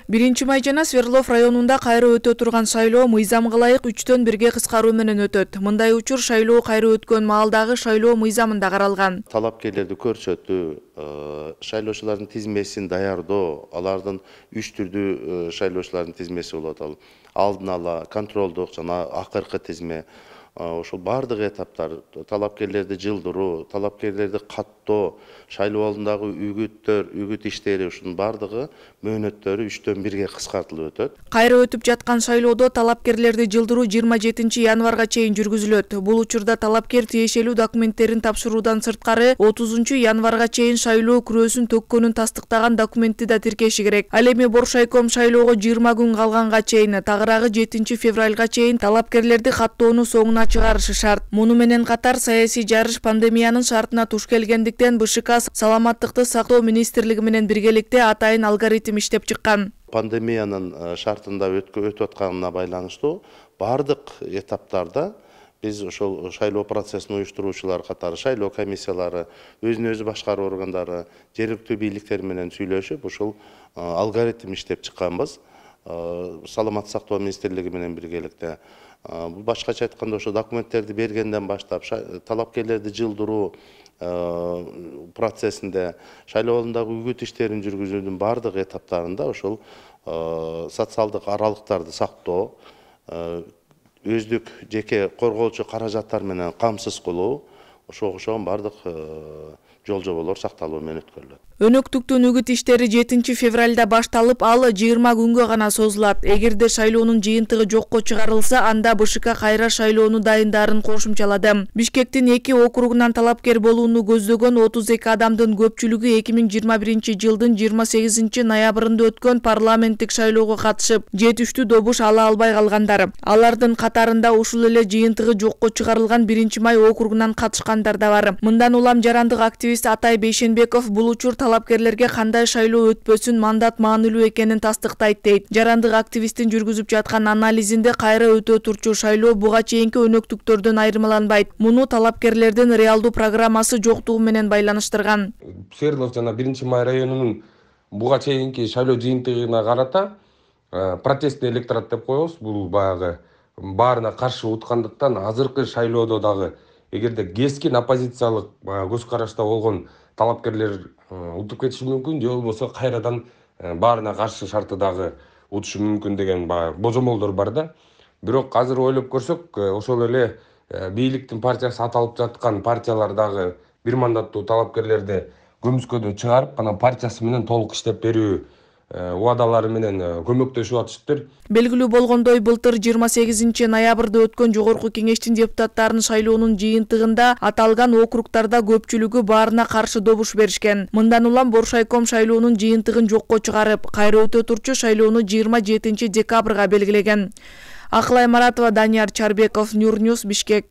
1 май жана Свердлов районунда кайра өтө турган шайлоо мыйзамга ылайык 3-1 кыскаруу менен өтөт. Мындай учур шайлоо кайра өткөн маалдагы шайлоо мыйзамында каралган. Талапкерлерди көрсөтүү, шайлоочулардын тизмесин даярдоо, алардын 3 түрдүү шайлоочулардын тизмеси болот. Ал алдын ала, контролдук жана акыркы тизме. Ошол бардык этаптар, талапкерлерди жылдыруу, талапкерлерди каттоо, шайлоо алдындагы үгүт иштери ушунун бардыгы мөөнөттөрү 3-1 кыскартылып өтөт. Кайра өтүп жаткан шайлоодо талапкерлерди жылдыруу 27 январга чейин жүргүзүлөт. Бул учурда талапкер тиешелүү документтерин тапшыруудан сырткары 30 январга чейин шайлоо күрөөсүн төккөнүн тастыктаган документти да тиркеши керек. Ал эми Боршайком шайлоого 20 күн калганга чейин, тагыраагы 7 февралга чейин талапкерлерди каттоону соңуна чыгарышы шарт. Муну менен катар саясий жарыш пандемиянын шартына туш келгендиктен БШК Саламаттыкты сактоо министрлиги менен биргеликте атайын алгоритм иштеп чыккан. Пандемиянын шартында өтүп атканына байланыштуу бардык этаптарда биз ошол шайлоо процессин уюштуруучулар катары шайлоо комиссиялары, өзүн өзү башкаруу органдары, жергиликтүү бийликтер менен сүйлөшүп, ошол алгоритм иштеп чыкканбыз. Саламаттык сактоо министрлиги менен биргеликте. Башкача айтканда ошо документтерди бергенден баштап талапкерлерди жылдыруу процессинде шайлоо алдындагы үгүт иштерин жүргүзүүнүн бардык этаптарында ошол социалдык аралыктарды сактоо, өздүк жеке коргоочу каражаттар менен камсыз кылуу, ошого окшогон бардык жол жоболор сакталуу менен өткөрүлөт. Өнөктүктүн үгүт иштери 7 февралда башталып, ал 20 күнгө гана созулат. Эгерде шайлоонун жыйынтыгы жокко чыгарылса, анда БШК кайра шайлоону дайындарын кошумчалады. Бишкектин 2 округунан талапкер болууну көздөгөн 32 адамдын көпчүлүгү 2021 жылдын 28 ноябрында өткөн парламенттик шайлоого катышып, жетиштүү добуш ала албай калгандар. Алардын катарында ушул эле жыйынтыгы жокко чыгарылган 1 май округунан катышкандар да бар. Мындан улам жарандык активист Атай Бейшенбеков бул учур талапкерлерге кандай шайлоо өтпөсүн мандат маанилүү экенин тастыктайт дейт. Жарандык активисттин жүргүзүп жаткан анализинде кайра өтө турчу шайлоо буга чейинки өнөктүктөрдөн айырмаланбайт. Муну талапкерлердин реалдуу программасы жоктугу менен байланыштырган. Свердлов жана 1 май районунун буга чейинки шайлоо жыйынтыгына карата протестный электорат деп коебуз. Бул баягы баарына каршы уткандыктан азыркы шайлоодо дагы эгерде кескин оппозициялык көз карашта болгон талапкерлер утуп кетиши мүмкүн, же болбосо кайрадан баарына каршы шарты дагы утушу мүмкүн деген божомолдор бар да. Бирок азыр ойлоп көрсөк, ошол эле бийликтин партиясы аталып жаткан партиялар дагы бир мандаттуу талапкерлерди көмүскөдө чыгарып, анан партиясы менен толук иштеп берүү убадалары менен көмөктөшүп атышыптыр. Белгилүү болгондой, былтыр 28 ноябрда өткөн жогорку кеңештин депутаттарынын шайлоонун жыйынтыгында аталган округтарда көпчүлүгү баарына каршы добуш беришкен. Мындан улам Боршайком шайлоонун жыйынтыгын жокко чыгарып, кайра өтө турчу шайлоону 27 декабрга белгилеген. Акылай Маратова, Данияр Чарбеков, Нюр Ньюс, Бишкек.